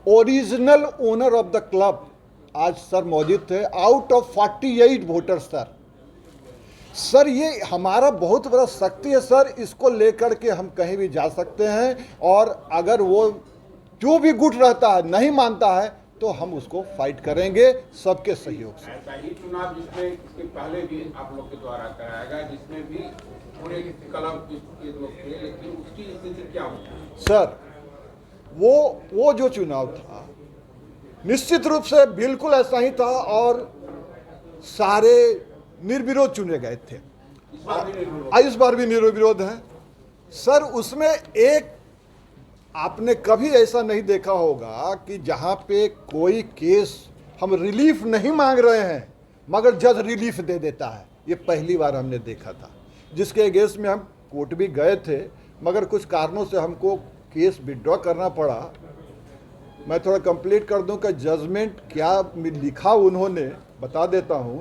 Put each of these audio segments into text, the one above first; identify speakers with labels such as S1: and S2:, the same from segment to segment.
S1: Original owner of the club आज sir मौजूद थे, आउट ऑफ 48 वोटर सर ये हमारा बहुत बड़ा शक्ति है सर, इसको लेकर के हम कहीं भी जा सकते हैं, और अगर वो जो भी गुट रहता है नहीं मानता है तो हम उसको फाइट करेंगे सबके सहयोग से।
S2: ऐसा ही चुनाव जिसमें इसके पहले भी आप लोग के द्वारा कराया गया, जिसमें भी पूरे क्लब के लोग थे, लेकिन उसकी स्थिति क्या हुई?
S1: सर वो जो चुनाव था निश्चित रूप से बिल्कुल ऐसा ही था, और सारे निर्विरोध चुने गए थे। इस बार भी निर्विरोध है सर। उसमें एक आपने कभी ऐसा नहीं देखा होगा कि जहां पे कोई केस हम रिलीफ नहीं मांग रहे हैं मगर जज रिलीफ दे देता है, ये पहली बार हमने देखा था। जिसके अगेंस्ट में हम कोर्ट भी गए थे मगर कुछ कारणों से हमको केस विड्रॉ करना पड़ा। मैं थोड़ा कंप्लीट कर दूं कि जजमेंट क्या लिखा उन्होंने बता देता हूं।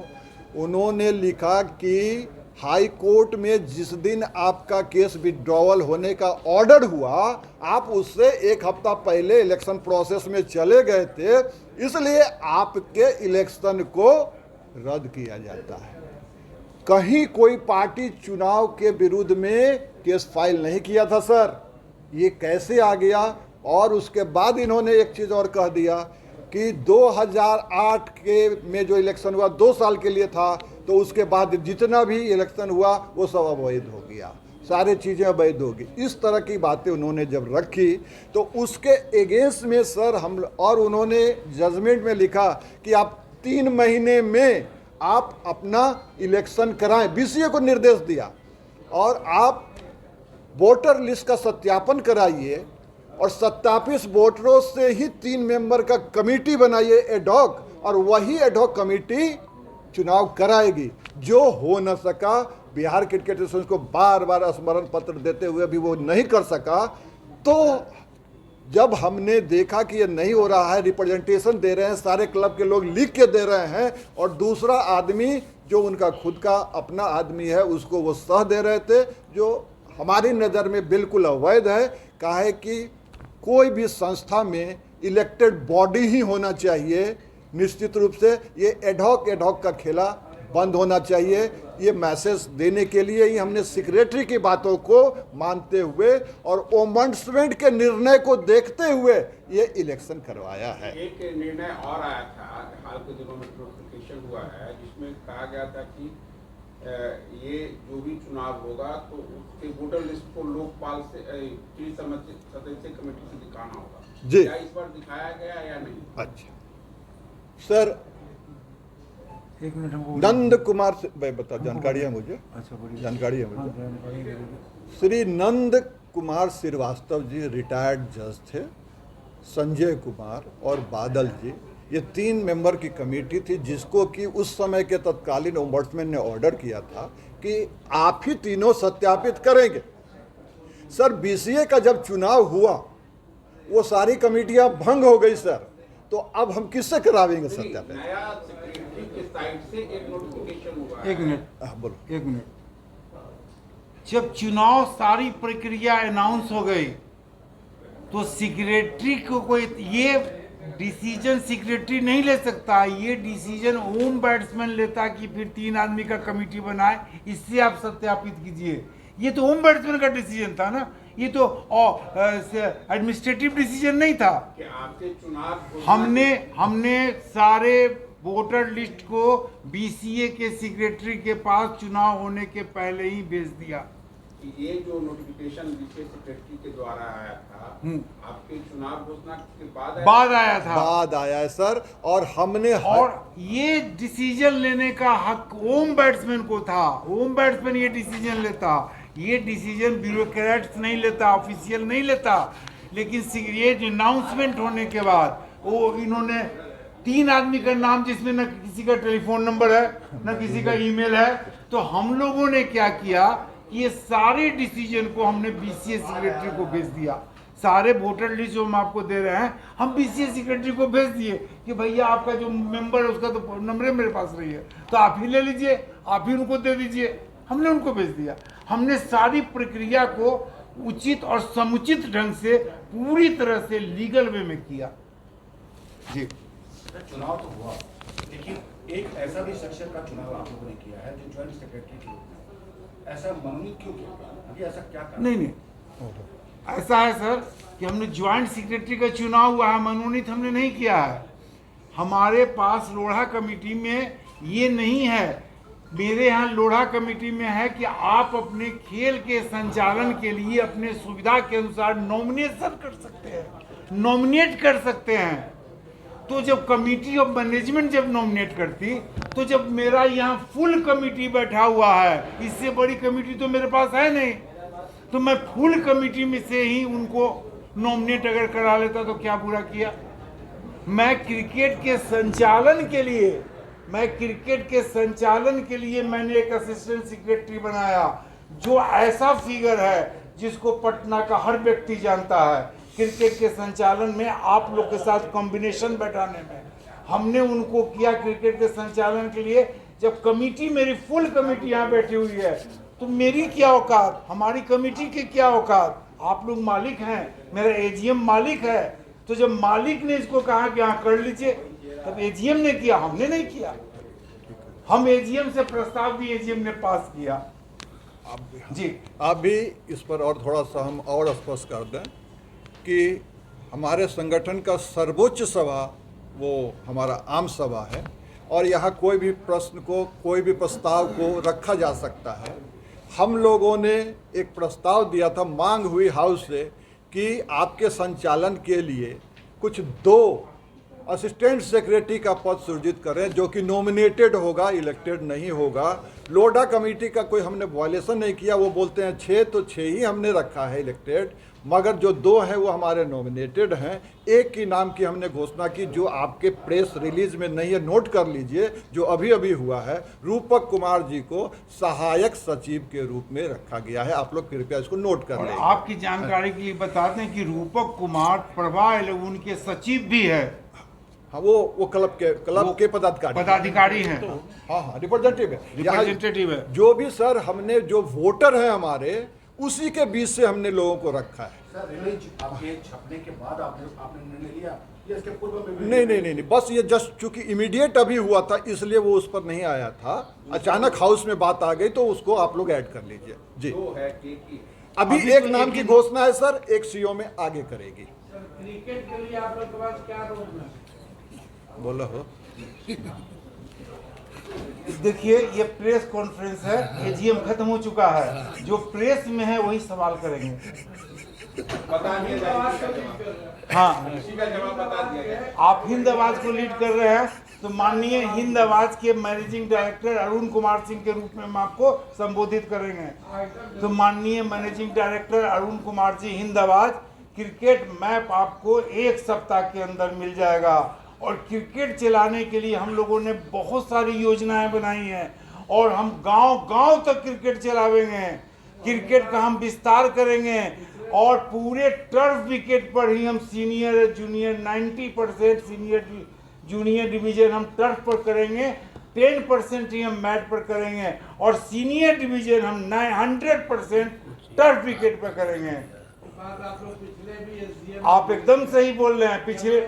S1: उन्होंने लिखा कि हाई कोर्ट में जिस दिन आपका केस विड्रॉवल होने का ऑर्डर हुआ, आप उससे एक हफ्ता पहले इलेक्शन प्रोसेस में चले गए थे, इसलिए आपके इलेक्शन को रद्द किया जाता है। कहीं कोई पार्टी चुनाव के विरुद्ध में केस फाइल नहीं किया था सर, ये कैसे आ गया? और उसके बाद इन्होंने एक चीज़ और कह दिया कि 2008 के में जो इलेक्शन हुआ 2 साल के लिए था, तो उसके बाद जितना भी इलेक्शन हुआ वो सब अवैध हो गया, सारी चीज़ें अवैध होगी। इस तरह की बातें उन्होंने जब रखी तो उसके अगेंस्ट में सर हम, और उन्होंने जजमेंट में लिखा कि आप 3 महीने में आप अपना इलेक्शन कराएं, बीसीए को निर्देश दिया, और आप वोटर लिस्ट का सत्यापन कराइए और सत्यापित वोटरों से ही 3 मेंबर का कमेटी बनाइए एडहॉक, और वही एडहॉक कमेटी चुनाव कराएगी। जो हो न सका, बिहार क्रिकेट एसोसिएशन को बार बार स्मरण पत्र देते हुए भी वो नहीं कर सका। तो जब हमने देखा कि ये नहीं हो रहा है, रिप्रेजेंटेशन दे रहे हैं, सारे क्लब के लोग लिख के दे रहे हैं, और दूसरा आदमी जो उनका खुद का अपना आदमी है उसको वो सह दे रहे थे, जो हमारी नज़र में बिल्कुल अवैध है। काहे कि कोई भी संस्था में इलेक्टेड बॉडी ही होना चाहिए। निश्चित रूप से ये एडहॉक का खेला बंद होना चाहिए। ये मैसेज देने के लिए ही हमने सेक्रेटरी की बातों को मानते हुए और ओम्बड्समैन के निर्णय को देखते हुए ये इलेक्शन करवाया है।
S2: एक निर्णय और आया था हाल के दिनों में, नोटिफिकेशन हुआ है, जिसमें कहा गया था कि ये जो भी चुनाव होगा तो उसके वोटर लिस्ट को लोकपाल से सदस्य कमेटी से दिखाना होगा
S1: जी।
S2: क्या इस बार दिखाया गया या नहीं?
S1: अच्छा सर,
S3: एक मिनट हमको
S1: नंद कुमार से भाई बता, जानकारी है मुझे,
S3: अच्छा बोलिए।
S1: जानकारी है मुझे।
S3: जानकारी
S1: श्री नंद कुमार श्रीवास्तव जी रिटायर्ड जज थे, संजय कुमार और बादल जी, ये 3 मेंबर की कमेटी थी, जिसको कि उस समय के तत्कालीन ओम्बड्समैन ने ऑर्डर किया था कि आप ही तीनों सत्यापित करेंगे। सर बीसीए का जब चुनाव हुआ वो सारी कमेटियां भंग हो गई सर, तो अब हम किससे करावेंगे सत्यापित?
S2: नया सेक्रेटरी के साइड से एक नोटिफिकेशन हुआ है।
S3: एक मिनट,
S1: बोलो।
S3: एक मिनट। जब चुनाव सारी प्रक्रिया अनाउंस हो गई तो सेक्रेटरी को कोई ये डिसीजन सेक्रेटरी नहीं ले सकता, ये डिसीजन ओम्बड्समैन लेता कि फिर 3 आदमी का कमेटी बनाए, इससे आप सत्यापित कीजिए। ये तो ओम्बड्समैन का डिसीजन था ना, ये तो एडमिनिस्ट्रेटिव डिसीजन नहीं था।
S2: कि आपके चुनाव
S3: हमने सारे वोटर लिस्ट को बीसीए के सेक्रेटरी के पास चुनाव होने के पहले ही भेज दिया।
S2: ये जो नोटिफिकेशन बीसीए सेक्रेटरी के द्वारा आया था, आपके चुनाव घोषणा के बाद
S3: आया था।
S1: बाद आया है सर, और हमने
S3: और ये डिसीजन लेने का हक ओम्बड्समैन को था। ओम्बड्समैन ये डिसीजन लेता, ये डिसीजन ब्यूरोक्रेट्स नहीं लेता, ऑफिशियल नहीं लेता। लेकिन ये जो अनाउंसमेंट होने के बाद वो इन्होंने 3 आदमी का नाम, जिसमें न किसी का टेलीफोन नंबर है न किसी का ईमेल है, तो हम लोगों ने क्या किया कि ये सारे डिसीजन को हमने बीसीए सेक्रेटरी को भेज दिया। सारे वोटर लिस्ट जो हम आपको दे रहे हैं, हम बीसीए सेक्रेटरी को भेज दिए कि भैया आपका जो मेंबर है उसका तो नंबर मेरे पास रही है, तो आप ही ले लीजिए, आप ही उनको दे दीजिए। हमने उनको भेज दिया। हमने सारी प्रक्रिया को उचित और समुचित ढंग से पूरी तरह से लीगल वे में किया।
S1: जी
S4: चुनाव तो हुआ, लेकिन एक ऐसा भी सेक्शन का चुनाव आप लोगों ने किया है जो ज्वाइंट सेक्रेटरी के रूप में, ऐसा मनोनीत क्यों किया? अभी ऐसा क्या कारण?
S3: नहीं, ऐसा है सर कि हमने ज्वाइंट सेक्रेटरी का चुनाव हुआ है, मनोनीत हमने नहीं किया है। हमारे पास लोढ़ा कमेटी में ये नहीं है। मेरे यहाँ लोढ़ा कमेटी में है कि आप अपने खेल के संचालन के लिए अपने सुविधा के अनुसार नॉमिनेशन कर सकते हैं, नॉमिनेट कर सकते हैं। तो जब कमेटी ऑफ मैनेजमेंट जब नॉमिनेट करती, तो जब मेरा यहाँ फुल कमेटी बैठा हुआ है, इससे बड़ी कमेटी तो मेरे पास है नहीं, तो मैं फुल कमेटी में से ही उनको नॉमिनेट अगर करा लेता तो क्या बुरा किया। मैं क्रिकेट के संचालन के लिए मैंने एक असिस्टेंट सेक्रेटरी बनाया, जो ऐसा फिगर है जिसको पटना का हर व्यक्ति जानता है। क्रिकेट के संचालन में आप लोग के साथ कॉम्बिनेशन बैठाने में हमने उनको किया। क्रिकेट के संचालन के लिए जब कमेटी, मेरी फुल कमेटी यहाँ बैठी हुई है, तो मेरी क्या औकात, हमारी कमेटी की क्या औकात। आप लोग मालिक हैं, मेरा एजीएम मालिक है। तो जब मालिक ने इसको कहा कि हाँ कर लीजिए, तब एजीएम ने किया, हमने नहीं किया। हम एजीएम से प्रस्ताव भी एजीएम ने पास किया। जी
S1: आप भी इस पर और थोड़ा सा हम और स्पष्ट कर दें कि हमारे संगठन का सर्वोच्च सभा वो हमारा आम सभा है, और यहाँ कोई भी प्रश्न को, कोई भी प्रस्ताव को रखा जा सकता है। हम लोगों ने एक प्रस्ताव दिया था, मांग हुई हाउस से कि आपके संचालन के लिए कुछ 2 असिस्टेंट सेक्रेटरी का पद सृजित करें, जो कि नॉमिनेटेड होगा, इलेक्टेड नहीं होगा। लोढ़ा कमेटी का कोई हमने वायलेशन नहीं किया, वो बोलते हैं 6 तो 6 ही हमने रखा है इलेक्टेड, मगर जो 2 हैं वो हमारे नॉमिनेटेड हैं। एक की नाम की हमने घोषणा की जो आपके प्रेस रिलीज में नहीं है, नोट कर लीजिए, जो अभी अभी हुआ है। रूपक कुमार जी को सहायक सचिव के रूप में रखा गया है। आप लोग कृपया इसको नोट कर
S3: और
S1: लें।
S3: आपकी जानकारी के लिए बताते हैं कि रूपक कुमार प्रभा उनके सचिव भी है।
S1: हाँ, वो क्लब के पदाधिकारी
S3: हैं।
S1: हाँ, रिप्रेजेंटेटिव है।
S3: है।
S1: जो भी सर, हमने जो वोटर हैं हमारे, उसी के बीच से हमने लोगों को रखा है।
S4: सर रिलीज आपके छपने के बाद आपने निर्णय लिया या इसके पूर्व में?
S1: नहीं, बस ये जस्ट चूंकि इमीडिएट अभी हुआ था, इसलिए वो उस पर नहीं आया था। अचानक हाउस में बात आ गई तो उसको आप लोग ऐड कर लीजिए। जी, अभी एक नाम की घोषणा है सर, एक सीओ में आगे करेगी।
S3: क्रिकेट के लिए आप लोग के पास क्या रोल है?
S1: बोलो हो।
S3: देखिए, ये प्रेस कॉन्फ्रेंस है, एजीएम खत्म हो चुका है। जो प्रेस में है वही सवाल करेंगे। हाँ, आप हिंद आवाज को लीड कर रहे हैं, तो माननीय हिंद आवाज के मैनेजिंग डायरेक्टर अरुण कुमार सिंह के रूप में हम आपको संबोधित करेंगे। तो माननीय मैनेजिंग डायरेक्टर अरुण कुमार जी, हिंद आवाज, क्रिकेट मैप आपको 1 सप्ताह के अंदर मिल जाएगा। और क्रिकेट चलाने के लिए हम लोगों ने बहुत सारी योजनाएं बनाई हैं, और हम गांव-गांव तक क्रिकेट चलावेंगे। क्रिकेट का हम विस्तार करेंगे, और पूरे टर्फ विकेट पर ही हम senior junior 90% senior junior division हम टर्फ पर करेंगे, 10% ही हम मैट पर करेंगे, और सीनियर डिवीजन हम 100% टर्फ विकेट पर करेंगे। आप एकदम सही बोल रहे हैं। पिछले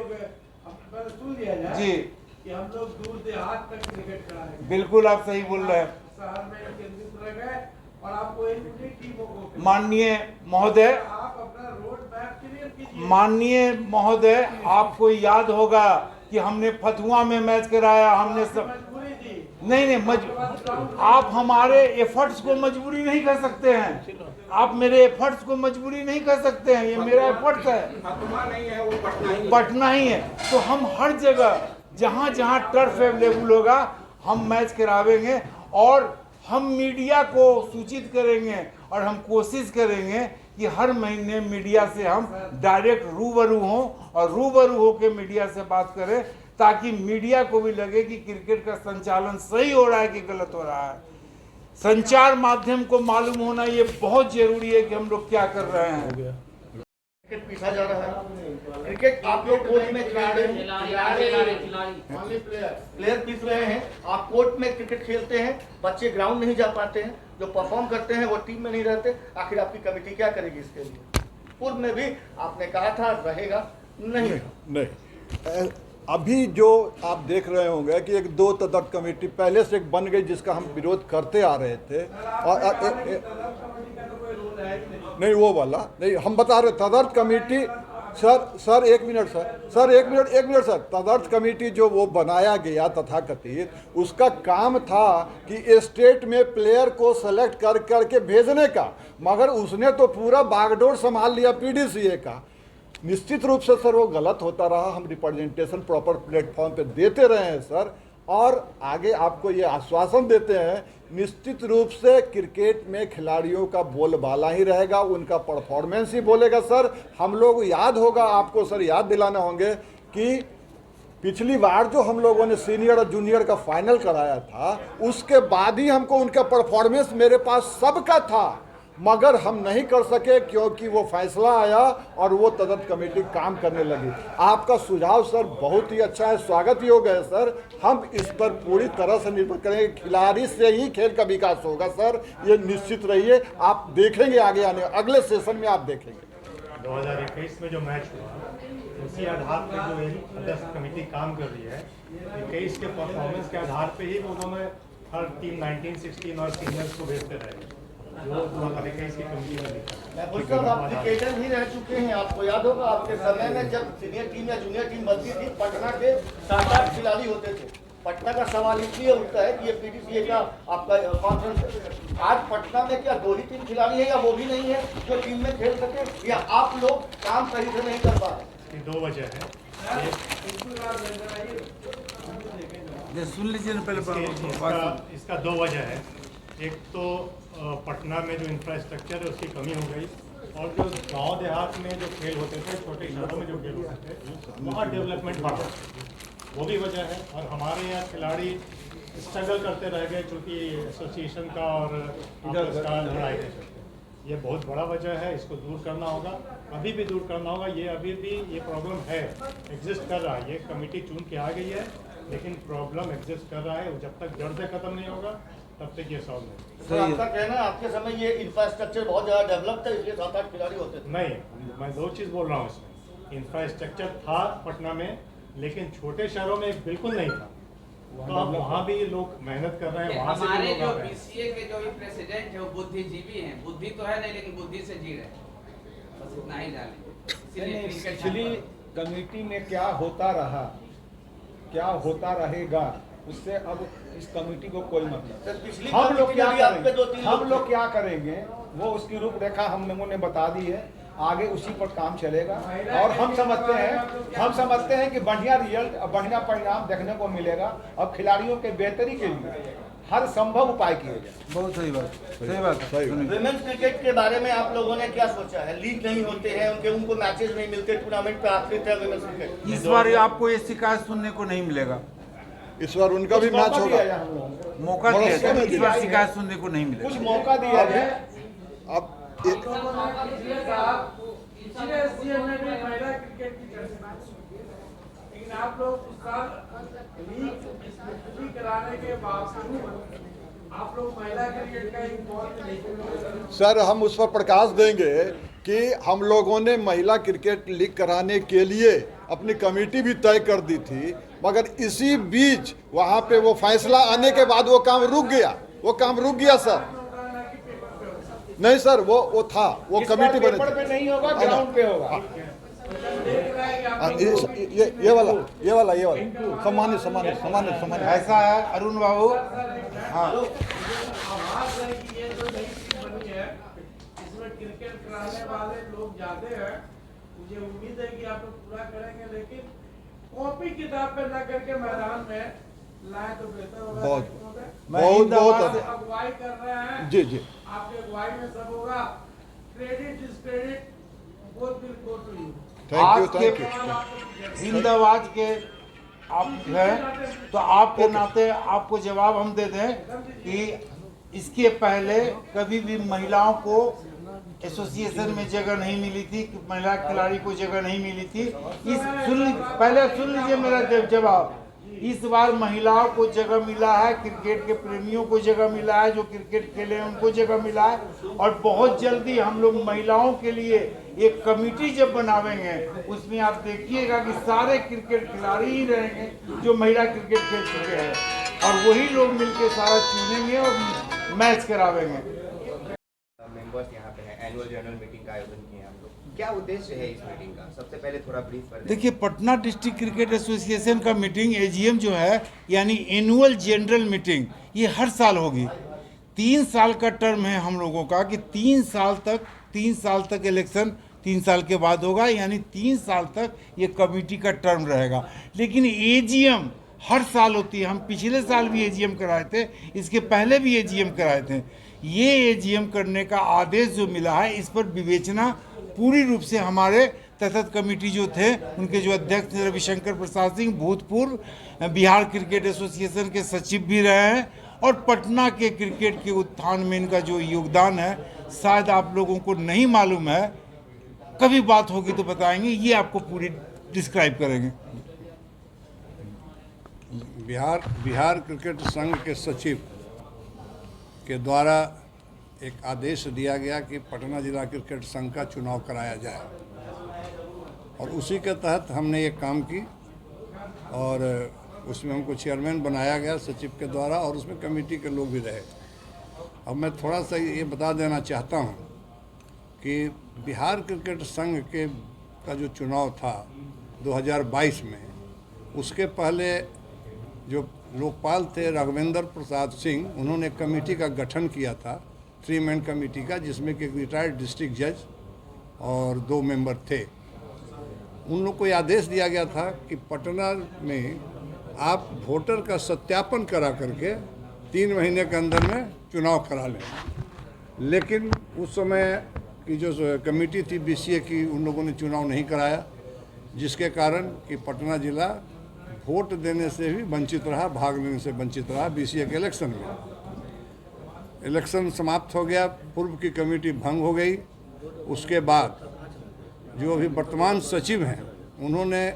S5: सुन लिया जाए
S3: जी
S5: कि हम लोग दूर देहात तक क्रिकेट कराएंगे।
S3: बिल्कुल आप सही बोल रहे हैं।
S5: शहर में केंद्रित रह गए और आपको एक टीमों को,
S3: माननीय महोदय,
S5: आप अपना रोड मैप क्लियर कीजिए।
S3: माननीय महोदय, आपको याद होगा कि हमने फतुआ में मैच कराया, हमने सब
S5: मजबूरी थी।
S3: नहीं, आप हमारे एफर्ट्स को मजबूरी नहीं कर सकते हैं। आप मेरे एफर्ट्स को मजबूरी नहीं कर सकते हैं, ये मेरा एफर्ट्स है,
S2: नहीं है, वो
S3: पटना ही है। तो हम हर जगह जहाँ जहाँ टर्फ अवेलेबल होगा हम मैच करावेंगे, और हम मीडिया को सूचित करेंगे, और हम कोशिश करेंगे कि हर महीने मीडिया से हम डायरेक्ट रूबरू हों, और रूबरू होकर मीडिया से बात करें, ताकि मीडिया को भी लगे कि क्रिकेट का संचालन सही हो रहा है कि गलत हो रहा है। संचार माध्यम को मालूम होना ये बहुत जरूरी है कि हम लोग क्या कर रहे हैं।
S6: क्रिकेट पीछा जा रहा है। क्रिकेट आप लोग कोर्ट में प्लेयर पीस रहे हैं, आप कोर्ट में क्रिकेट खेलते हैं, बच्चे ग्राउंड नहीं जा पाते हैं, जो परफॉर्म करते हैं वो टीम में नहीं रहते। आखिर आपकी कमेटी क्या करेगी इसके लिए? पूर्व में भी आपने कहा था रहेगा, नहीं।
S1: अभी जो आप देख रहे होंगे कि एक 2 तदर्थ कमेटी पहले से एक बन गई जिसका हम विरोध करते आ रहे थे और नहीं वो वाला नहीं, हम बता रहे तदर्थ कमेटी सर एक मिनट सर तदर्थ कमेटी जो वो बनाया गया तथाकथित, उसका काम था कि स्टेट में प्लेयर को सेलेक्ट कर करके भेजने का, मगर उसने तो पूरा बागडोर संभाल लिया पीडीसीए का। निश्चित रूप से सर वो गलत होता रहा, हम रिप्रेजेंटेशन प्रॉपर प्लेटफॉर्म पे देते रहे हैं सर, और आगे आपको ये आश्वासन देते हैं निश्चित रूप से क्रिकेट में खिलाड़ियों का बोलबाला ही रहेगा, उनका परफॉर्मेंस ही बोलेगा सर। हम लोग याद होगा आपको सर, याद दिलाना होंगे कि पिछली बार जो हम लोगों ने सीनियर और जूनियर का फाइनल कराया था, उसके बाद ही हमको उनका परफॉर्मेंस मेरे पास सबका था, मगर हम नहीं कर सके क्योंकि वो फैसला आया और वो तदर्थ कमेटी काम करने लगी। आपका सुझाव सर बहुत ही अच्छा है, स्वागत योग्य है सर। हम इस पर पूरी तरह से निर्भर करेंगे, खिलाड़ी से ही खेल का विकास होगा सर, ये निश्चित रहिए। आप देखेंगे आगे आने अगले सेशन में आप देखेंगे
S7: 2021 में जो मैच हुआ उसी आधार पर जो तदर्थ कमेटी काम कर रही है, 21 के परफॉर्मेंस के आधार पे ही वो दोनों हर टीम 19, 16 और सीनियर्स को भेजते रहे।
S6: आप क्रिकेटर ही रह चुके हैं, आपको याद होगा आपके समय में जब सीनियर टीम या जूनियर टीम बनती थी, पटना के 7-8 खिलाड़ी होते थे। पटना का सवाल इसलिए उठता है कि ये पीडीसीए का आपका कॉन्फ्रेंस है। आज पटना में क्या 2 ही 3 खिलाड़ी है या वो भी नहीं है जो टीम में खेल सके, या आप लोग काम सही से नहीं कर पा रहे?
S7: 2 वजह है,
S3: सुन लीजिए ना पहले।
S7: इसका 2 वजह है। एक तो पटना में जो इंफ्रास्ट्रक्चर है उसकी कमी हो गई, और जो गांव देहात में जो खेल होते थे, छोटे शहरों में जो खेल होते थे, वहाँ डेवलपमेंट बढ़ा, वो भी वजह है। और हमारे यहाँ खिलाड़ी स्ट्रगल करते रह गए क्योंकि एसोसिएशन का और आपस का लड़ाई के चलते। ये बहुत बड़ा वजह है, इसको दूर करना होगा, अभी भी दूर करना होगा। ये अभी भी ये प्रॉब्लम है, एग्जिस्ट कर रहा है। ये कमेटी चुन के आ गई है, लेकिन प्रॉब्लम एग्जिस्ट कर रहा है। जब तक जड़ से खत्म नहीं होगा तब तक ये सॉल्व नहीं।
S6: तो आपका कहना है आपके समय ये इंफ्रास्ट्रक्चर बहुत ज़्यादा डेवलप था, इसलिए 7-8 खिलाड़ी होते थे?
S7: नहीं, मैं 2 चीज़ बोल रहा हूँ इसमें। इंफ्रास्ट्रक्चर था पटना में, लेकिन छोटे शहरों में बिल्कुल नहीं था। तो अब वहाँ भी लोग मेहनत कर रहे हैं, वहाँ से
S8: हमारे
S7: भी
S8: जो
S7: लोग आ रहे हैं।
S8: बीसीए के जो भी प्रेसिडेंट है वो बुद्धिजीवी हैं, बुद्धि तो है नहीं लेकिन बुद्धि से जी रहे हैं, बस इतना ही जाने।
S9: पिछली कमेटी में क्या होता रहा, क्या होता रहेगा, उससे अब इस कमेटी को कोई मतलब। हम लोग क्या करेंगे, हम लोग क्या करेंगे, वो उसकी रूपरेखा हम लोगों ने बता दी है, आगे उसी पर काम चलेगा। और हम समझते हैं कि बढ़िया रिजल्ट, बढ़िया परिणाम देखने को मिलेगा। अब खिलाड़ियों के बेहतरी के लिए हर संभव उपाय किए जाए।
S3: बहुत सही बात।
S6: विमेंस क्रिकेट के बारे में आप लोगों ने क्या सोचा है? लीग नहीं होते हैं, उनको मैचेस नहीं मिलते, टूर्नामेंट पे आखिरी है विमेंस क्रिकेट।
S3: इस बार आपको ये शिकायत सुनने को नहीं मिलेगा,
S1: इस बार उनका भी मैच होगा,
S3: मौका दिया जाए, इस बार शिकायत सुनने को नहीं मिलेगा।
S9: कुछ मौका दिया जाए।
S1: अब
S5: लेकिन आप लोग इस साल लीग कराने के बावजूद आप लोग महिला क्रिकेट का एक बहुत नहीं।
S1: सर हम उस पर प्रकाश देंगे कि हम लोगों ने महिला क्रिकेट लीग कराने के लिए अपनी कमेटी भी तय कर दी थी, मगर इसी बीच वहाँ पे वो फैसला आने के बाद वो काम रुक गया सर। नहीं सर, वो था, वो कमेटी बनी
S9: पेपर पे नहीं होगा, ग्राउंड पे होगा।
S1: ये वाला सम्मानित
S3: ऐसा है अरुण बाबू। हाँ,
S5: इसमें क्रिकेट कराने वाले लोग जाते हैं, मुझे उम्मीद है कि आप लोग पूरा करेंगे, लेकिन कॉपी किताब पे न करके मैदान में लाए तो बेहतर होगा।
S1: बहुत
S5: अगुवाई कर रहे हैं
S1: जी
S5: आपके अगुवाई में सब होगा। Credit discredit both will go to you.
S1: Thank you.
S3: जिंदाबाद के आप हैं तो आपके नाते आपको जवाब हम दे दें कि इसके पहले कभी भी महिलाओं को एसोसिएशन में जगह नहीं मिली थी, कि महिला खिलाड़ी को जगह नहीं मिली थी। पहले सुन लीजिए मेरा जवाब। इस बार महिलाओं को जगह मिला है, क्रिकेट के प्रेमियों को जगह मिला है, जो क्रिकेट खेले हैं उनको जगह मिला है। और बहुत जल्दी हम लोग महिलाओं के लिए एक कमेटी जब बनावेंगे, उसमें आप देखिएगा कि सारे क्रिकेट खिलाड़ी ही रहेंगे जो महिला क्रिकेट खेल चुके हैं, और वही लोग मिलकर सारा चुनेंगे और मैच करावेंगे।
S10: मेंबर्स यहाँ पे हैं, एनुअल जनरल मीटिंग का आयोजन किए हैं हम लोग, क्या उद्देश्य है इस मीटिंग का? सबसे पहले थोड़ा ब्रीफ कर दें।
S3: देखिए, पटना डिस्ट्रिक्ट क्रिकेट एसोसिएशन का मीटिंग एजीएम जो है, यानी एनुअल जनरल मीटिंग, ये हर साल होगी। 3 साल का टर्म है हम लोगों का कि 3 साल तक इलेक्शन 3 साल के बाद होगा, यानी 3 साल तक ये कमेटी का टर्म रहेगा। लेकिन एजीएम हर साल होती है। हम पिछले साल भी एजीएम कराए थे, इसके पहले भी एजीएम कराए थे। ये एजीएम करने का आदेश जो मिला है, इस पर विवेचना पूरी रूप से हमारे तहत कमेटी जो थे, उनके जो अध्यक्ष रविशंकर प्रसाद सिंह, भूतपूर्व बिहार क्रिकेट एसोसिएशन के सचिव भी रहे हैं, और पटना के क्रिकेट के उत्थान में इनका जो योगदान है, शायद आप लोगों को नहीं मालूम है, कभी बात होगी तो बताएंगे, ये आपको पूरी डिस्क्राइब करेंगे।
S11: बिहार क्रिकेट संघ के सचिव के द्वारा एक आदेश दिया गया कि पटना जिला क्रिकेट संघ का चुनाव कराया जाए, और उसी के तहत हमने ये काम की, और उसमें हमको चेयरमैन बनाया गया सचिव के द्वारा, और उसमें कमेटी के लोग भी रहे। अब मैं थोड़ा सा ये बता देना चाहता हूँ कि बिहार क्रिकेट संघ का जो चुनाव था 2022 में, उसके पहले जो लोकपाल थे राघवेंद्र प्रसाद सिंह, उन्होंने कमेटी का गठन किया था, 3 मैन कमेटी का, जिसमें कि एक रिटायर्ड डिस्ट्रिक्ट जज और 2 मेंबर थे। उन लोग को आदेश दिया गया था कि पटना में आप वोटर का सत्यापन करा करके 3 महीने के अंदर में चुनाव करा लें। लेकिन उस समय की जो कमेटी थी बीसीए की, उन लोगों ने चुनाव नहीं कराया, जिसके कारण कि पटना जिला वोट देने से भी वंचित रहा, भाग लेने से वंचित रहा बीसीए के इलेक्शन में। इलेक्शन समाप्त हो गया, पूर्व की कमेटी भंग हो गई। उसके बाद जो अभी वर्तमान सचिव हैं, उन्होंने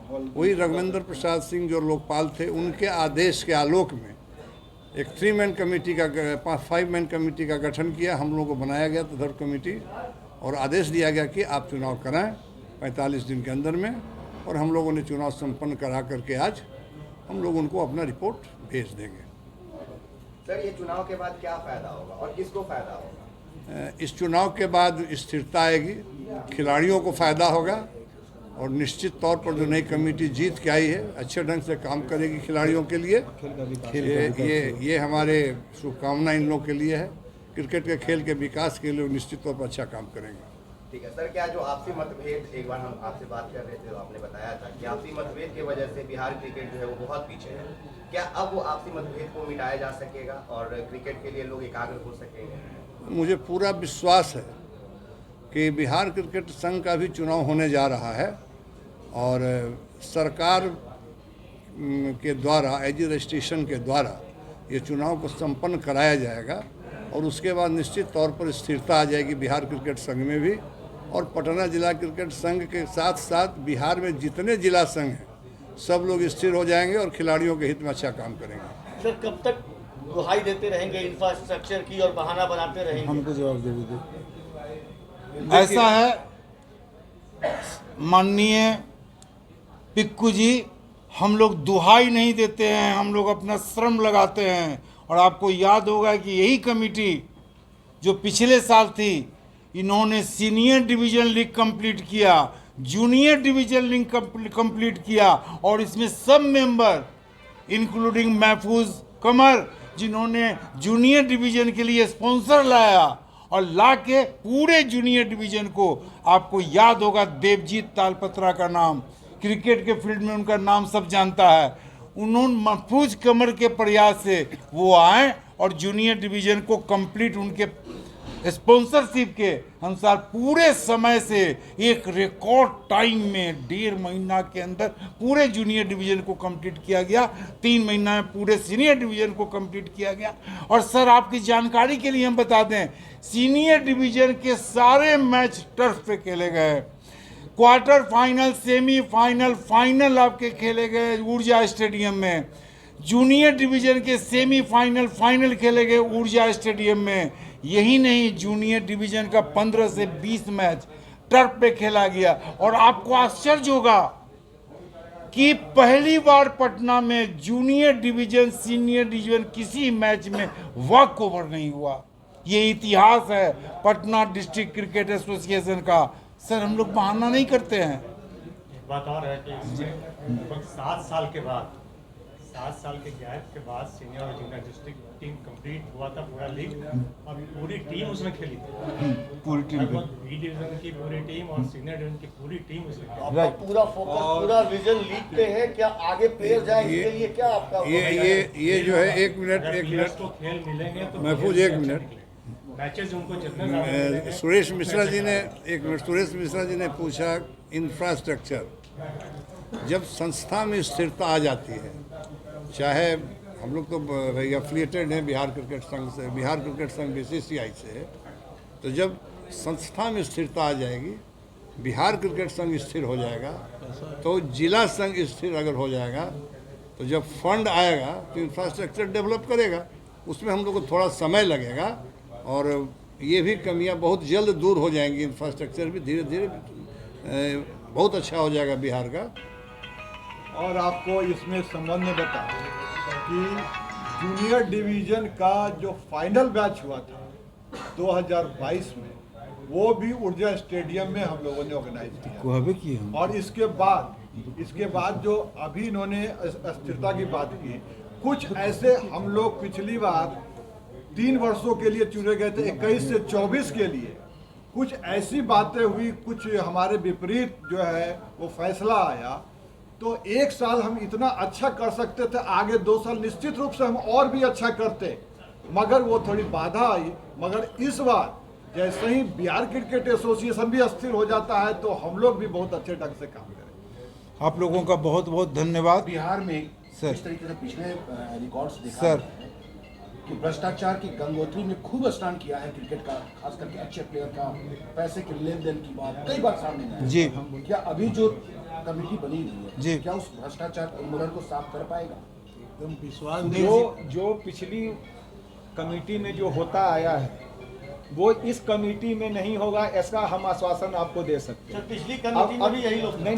S11: वही राघवेंद्र प्रसाद सिंह जो लोकपाल थे, उनके आदेश के आलोक में एक 3 मैन कमेटी का 5 मैन कमेटी का गठन किया। हम लोगों को बनाया गया तदर कमेटी, और आदेश दिया गया कि आप चुनाव कराएं 45 दिन के अंदर में, और हम लोगों ने चुनाव संपन्न करा करके आज हम लोग उनको अपना रिपोर्ट भेज देंगे।
S10: सर, ये चुनाव के बाद क्या फायदा होगा और किसको फायदा होगा?
S11: इस चुनाव के बाद स्थिरता आएगी, खिलाड़ियों को फायदा होगा, और निश्चित तौर पर जो नई कमेटी जीत के आई है, अच्छे ढंग से काम करेगी खिलाड़ियों के लिए। ये हमारे शुभकामना इन लोगों के लिए है। क्रिकेट के खेल के विकास के लिए निश्चित तौर पर अच्छा काम करेंगे।
S10: ठीक है सर, क्या जो आपसी मतभेद, एक बार हम आपसे बात कर रहे थे तो आपने बताया था कि आपसी मतभेद की वजह से बिहार क्रिकेट जो है वो बहुत पीछे है, क्या अब वो आपसी मतभेद को मिटाया जा सकेगा और क्रिकेट के लिए लोग एकाग्र हो सकेंगे?
S11: मुझे पूरा विश्वास है कि बिहार क्रिकेट संघ का भी चुनाव होने जा रहा है, और सरकार के द्वारा एजी रजिस्ट्रेशन के द्वारा ये चुनाव को संपन्न कराया जाएगा, और उसके बाद निश्चित तौर पर स्थिरता आ जाएगी बिहार क्रिकेट संघ में भी, और पटना जिला क्रिकेट संघ के साथ साथ बिहार में जितने जिला संघ हैं सब लोग स्थिर हो जाएंगे और खिलाड़ियों के हित में अच्छा काम करेंगे।
S6: सर, कब तक दुहाई देते रहेंगे इंफ्रास्ट्रक्चर की और बहाना बनाते रहेंगे?
S3: हमको जवाब दे दीजिए। ऐसा है माननीय पिक्कू जी, हम लोग दुहाई नहीं देते हैं, हम लोग अपना श्रम लगाते हैं। और आपको याद होगा कि यही कमेटी जो पिछले साल थी, इन्होंने सीनियर डिवीजन लीग कंप्लीट किया, जूनियर डिवीजन लीग कंप्लीट किया, और इसमें सब मेंबर इंक्लूडिंग महफूज कमर, जिन्होंने जूनियर डिवीजन के लिए स्पॉन्सर लाया, और ला के पूरे जूनियर डिवीजन को, आपको याद होगा देवजीत तालपत्रा का नाम, क्रिकेट के फील्ड में उनका नाम सब जानता है। उन्होंने महफूज कमर के प्रयास से वो आए और जूनियर डिवीजन को कंप्लीट उनके स्पॉन्सरशिप के अनुसार पूरे समय से एक रिकॉर्ड टाइम में 1.5 महीना के अंदर पूरे जूनियर डिवीजन को कंप्लीट किया गया, 3 महीना में पूरे सीनियर डिवीजन को कंप्लीट किया गया। और सर, आपकी जानकारी के लिए हम बता दें, सीनियर डिवीजन के सारे मैच टर्फ पे खेले गए। क्वार्टर फाइनल, सेमीफाइनल, फाइनल आपके खेले गए ऊर्जा स्टेडियम में। जूनियर डिवीजन के सेमीफाइनल, फाइनल खेले गए ऊर्जा स्टेडियम में। यही नहीं, जूनियर डिवीजन का 15 से 20 मैच टर्फ पे खेला गया। और आपको आश्चर्य होगा कि पहली बार पटना में जूनियर डिवीजन, सीनियर डिवीजन किसी मैच में वॉक ओवर नहीं हुआ। ये इतिहास है पटना डिस्ट्रिक्ट क्रिकेट एसोसिएशन का। सर, हम लोग बहाना नहीं करते हैं।
S7: एक बात और है कि इसमें लगभग 7 साल के बाद, 7 साल के गैप के बाद सीनियर और जूनियर डिस्ट्रिक्ट टीम कंप्लीट हुआ था पूरा लीग, और पूरी टीम उसमें खेली थी।
S3: पूरी टीम
S7: लगभग बी डिवीजन की पूरी टीम और सीनियर डिवीजन की पूरी टीम उसमें खेली।
S6: आपका पूरा फोकस, पूरा विजन लीग पे है। क्या आगे प्लेयर जाएंगे इसके लिए, क्या आपका
S11: ये जो है, एक मिनट
S7: को खेल मिलेंगे तो
S11: महफूज, एक मिनट।
S7: मैचेस उनको जितने
S11: सुरेश मिश्रा जी ने, एक मिनट, सुरेश मिश्रा जी ने पूछा इंफ्रास्ट्रक्चर। जब संस्था में स्थिरता आ जाती है, चाहे हम लोग तो भाई एफिलिएटेड हैं बिहार क्रिकेट संघ से, बिहार क्रिकेट संघ बीसीसीआई से है, तो जब संस्था में स्थिरता आ जाएगी, बिहार क्रिकेट संघ स्थिर हो जाएगा, तो जिला संघ स्थिर अगर हो जाएगा, तो जब फंड आएगा तो इंफ्रास्ट्रक्चर डेवलप करेगा। उसमें हम लोग को थोड़ा समय लगेगा और ये भी कमियां बहुत जल्द दूर हो जाएंगी। इंफ्रास्ट्रक्चर भी धीरे धीरे बहुत अच्छा हो जाएगा बिहार का।
S1: और आपको इसमें संबंध में बता कि जूनियर डिवीजन का जो फाइनल मैच हुआ था 2022 में, वो भी ऊर्जा स्टेडियम में हम लोगों ने ऑर्गेनाइज किया। और इसके बाद जो अभी इन्होंने अस्थिरता की बात की, कुछ ऐसे हम लोग पिछली बार 3 वर्षों के लिए चुने गए थे, 21 से 24 के लिए। कुछ ऐसी बातें हुई, कुछ हमारे विपरीत जो है वो फैसला आया, तो 1 साल हम इतना अच्छा कर सकते थे, आगे 2 साल निश्चित रूप से हम और भी अच्छा करते, मगर वो थोड़ी बाधा आई। मगर इस बार जैसे ही बिहार क्रिकेट एसोसिएशन भी अस्थिर हो जाता है, तो हम लोग भी बहुत अच्छे ढंग से काम करेंगे।
S3: आप लोगों का बहुत बहुत धन्यवाद।
S4: बिहार में
S3: सर,
S4: इस तरीके से पिछले रिकॉर्ड्स देखा
S3: सर,
S4: है कि भ्रष्टाचार की गंगोत्री में खूब स्नान किया है क्रिकेट का, खास करके अच्छे प्लेयर का पैसे के लेन देन की बात कई बार सामने आई है।
S3: जी।
S4: क्या अभी जो कमेटी बनी हुई है,
S3: जी,
S4: क्या उस भ्रष्टाचार उन्मूलन को साफ कर पाएगा?
S5: एकदम विश्वास
S9: जो पिछली कमेटी में जो होता आया है, वो इस कमेटी में नहीं होगा, ऐसा हम आश्वासन आपको दे सकते हैं।
S6: पिछली कमेटी में भी यही लोग
S9: नहीं,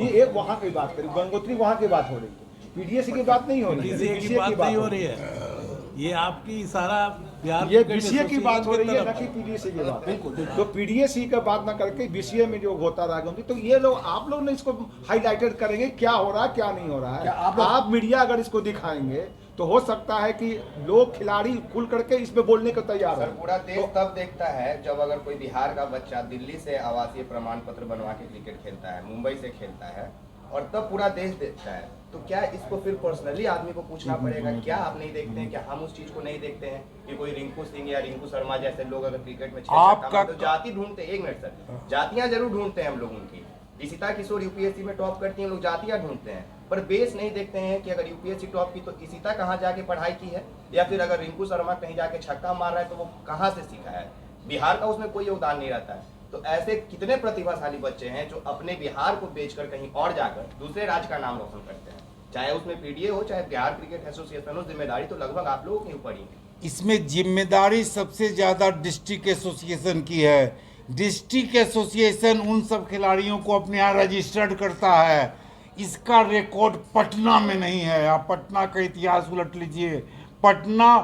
S9: ये वहाँ की बात करें, गंगोत्री वहाँ की बात हो रही है, पीडीएसी की बात नहीं हो रही है,
S5: की बात नहीं हो रही है। ये आपकी सारा बिहार
S9: ये बीसीए की बात हो रही है, ना कि पीडीएसी की बात। बिल्कुल, तो पीडीएसी का बात ना करके बीसीए में जो होता रहा होगी, तो ये लोग, आप लोग ने इसको हाईलाइटेड करेंगे क्या हो रहा है, क्या नहीं हो रहा है। आप मीडिया अगर इसको दिखाएंगे तो हो सकता है कि लोग, खिलाड़ी खुल करके इसमें बोलने को तैयार है।
S10: पूरा देश तब देखता है जब अगर कोई बिहार का बच्चा दिल्ली से आवासीय प्रमाण पत्र बनवा के क्रिकेट खेलता है, मुंबई से खेलता है, और तब पूरा देश देखता है। तो क्या इसको फिर पर्सनली आदमी को पूछना पड़ेगा, क्या आप नहीं देखते हैं, क्या हम उस चीज को नहीं देखते हैं कि कोई रिंकू सिंह या रिंकू शर्मा जैसे लोग अगर क्रिकेट में
S3: आपका
S10: तो जाति ढूंढते हैं। 1 मिनट सर, जातियां जरूर ढूंढते हैं हम लोग उनकी। इशिता किशोर यूपीएससी में टॉप करती हैं, लोग जातियां ढूंढते हैं, पर बेस नहीं देखते हैं कि अगर यूपीएससी टॉप की तो इशिता कहाँ जाके पढ़ाई की है, या फिर अगर रिंकू शर्मा कहीं जाके छक्का मार रहा है तो वो कहाँ से सीखा है। बिहार का उसमें कोई योगदान नहीं रहता है। तो ऐसे कितने प्रतिभाशाली बच्चे हैं जो अपने बिहार को बेचकर कहीं और जाकर दूसरे राज्य का नाम रोशन करते हैं, चाहे उसमें पीडीए हो, चाहे बिहार क्रिकेट एसोसिएशन हो। जिम्मेदारी तो लगभग आप लोगों के ऊपर ही है।
S3: इसमें जिम्मेदारी सबसे ज्यादा डिस्ट्रिक्ट एसोसिएशन की है। डिस्ट्रिक्ट एसोसिएशन उन सब खिलाड़ियों को अपने यहाँ रजिस्टर्ड करता है। इसका रिकॉर्ड पटना में नहीं है। आप पटना का इतिहास उलट लीजिए। पटना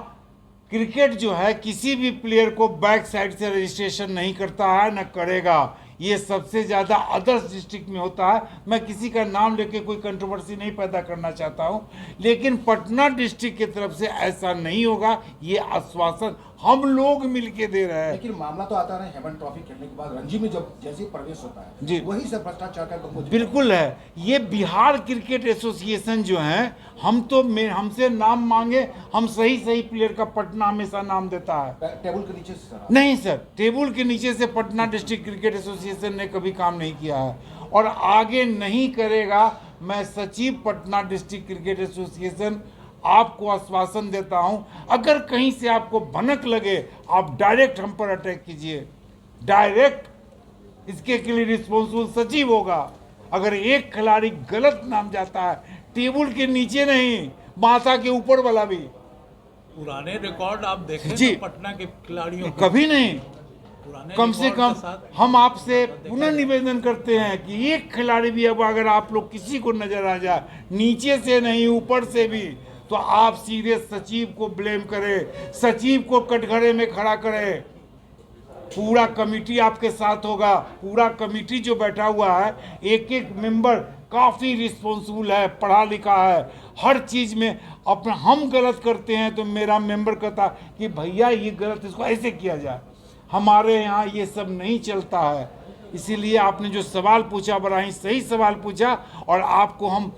S3: क्रिकेट जो है किसी भी प्लेयर को बैक साइड से रजिस्ट्रेशन नहीं करता है, न करेगा। ये सबसे ज़्यादा अदर्स डिस्ट्रिक्ट में होता है। मैं किसी का नाम लेके कोई कंट्रोवर्सी नहीं पैदा करना चाहता हूँ, लेकिन पटना डिस्ट्रिक्ट की तरफ से ऐसा नहीं होगा, ये आश्वासन हम लोग मिलके दे रहे हैं।
S4: लेकिन मामला तो आता है हेमन ट्रॉफी खेलने के बाद रणजी में जब जैसे प्रवेश होता है
S3: जी,
S4: वही से भ्रष्टाचार का
S3: बिल्कुल है। ये बिहार क्रिकेट एसोसिएशन जो है, हमसे नाम मांगे, हम सही प्लेयर का पटना हमेशा नाम देता है।
S4: टेबल के नीचे से
S3: नहीं सर, टेबल के नीचे से पटना डिस्ट्रिक्ट क्रिकेट एसोसिएशन ने कभी काम नहीं किया है और आगे नहीं करेगा। मैं सचिव पटना डिस्ट्रिक्ट क्रिकेट एसोसिएशन आपको आश्वासन देता हूं, अगर कहीं से आपको भनक लगे, आप डायरेक्ट हम पर अटैक कीजिए, डायरेक्ट। इसके लिए रिस्पॉन्सिबल सचिव होगा। अगर एक खिलाड़ी गलत नाम जाता है, टेबल के नीचे नहीं, माथा के ऊपर वाला भी,
S12: पुराने रिकॉर्ड आप देखें
S3: जी,
S12: तो पटना के खिलाड़ियों
S3: कभी नहीं।
S12: पुराने
S3: कम से
S12: रिकॉर्ड
S3: कम
S12: के साथ
S3: हम आपसे पुनः निवेदन करते हैं कि एक खिलाड़ी भी अब अगर आप लोग किसी को नजर आ जाए, नीचे से नहीं ऊपर से भी, तो आप सीधे सचिव को ब्लेम करें, सचिव को कटघरे में खड़ा करें। पूरा कमेटी आपके साथ होगा। पूरा कमेटी जो बैठा हुआ है, एक एक मेंबर काफ़ी रिस्पॉन्सिबल है, पढ़ा लिखा है, हर चीज़ में अपना। हम गलत करते हैं तो मेरा मेंबर कहता कि भैया ये गलत, इसको ऐसे किया जाए। हमारे यहाँ ये सब नहीं चलता है। इसीलिए आपने जो सवाल पूछा, बड़ा ही सही सवाल पूछा, और आपको हम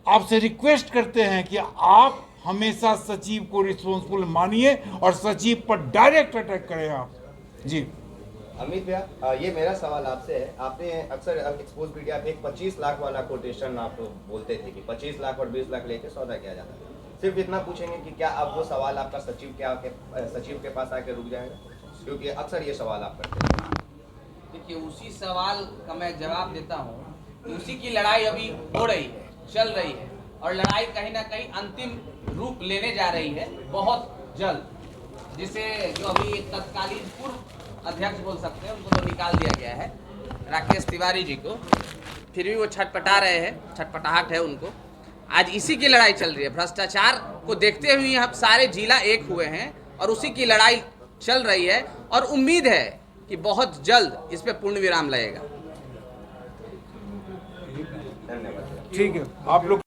S3: आपसे रिक्वेस्ट करते हैं कि आप हमेशा सचिव को रिस्पॉन्सिबल मानिए और सचिव पर डायरेक्ट अटैक करें आप। जी
S10: अमित भैया, ये मेरा सवाल आपसे है। आपने अक्सर एक्सपोज मीडिया पे एक 25 लाख वाला कोटेशन आप बोलते थे कि 25 लाख और 20 लाख लेके सौदा किया जाता है। सिर्फ इतना पूछेंगे कि क्या अब वो सवाल आपका सचिव के पास आके रुक जाएगा, क्योंकि अक्सर ये सवाल आप करते हैं।
S8: देखिए, उसी सवाल का मैं जवाब देता हूँ कि उसी की लड़ाई अभी हो रही है, चल रही है, और लड़ाई कहीं ना कहीं अंतिम रूप लेने जा रही है बहुत जल्द, जिसे जो अभी एक तत्कालीन पूर्व अध्यक्ष बोल सकते हैं, उनको तो निकाल दिया गया है, राकेश तिवारी जी को। फिर भी वो छटपटा रहे हैं, छटपटाहट है उनको। आज इसी की लड़ाई चल रही है। भ्रष्टाचार को देखते हुए हम सारे जिला एक हुए हैं और उसी की लड़ाई चल रही है, और उम्मीद है कि बहुत जल्द इस पे पूर्ण विराम लगेगा।
S10: धन्यवाद।
S3: ठीक है, आप लोग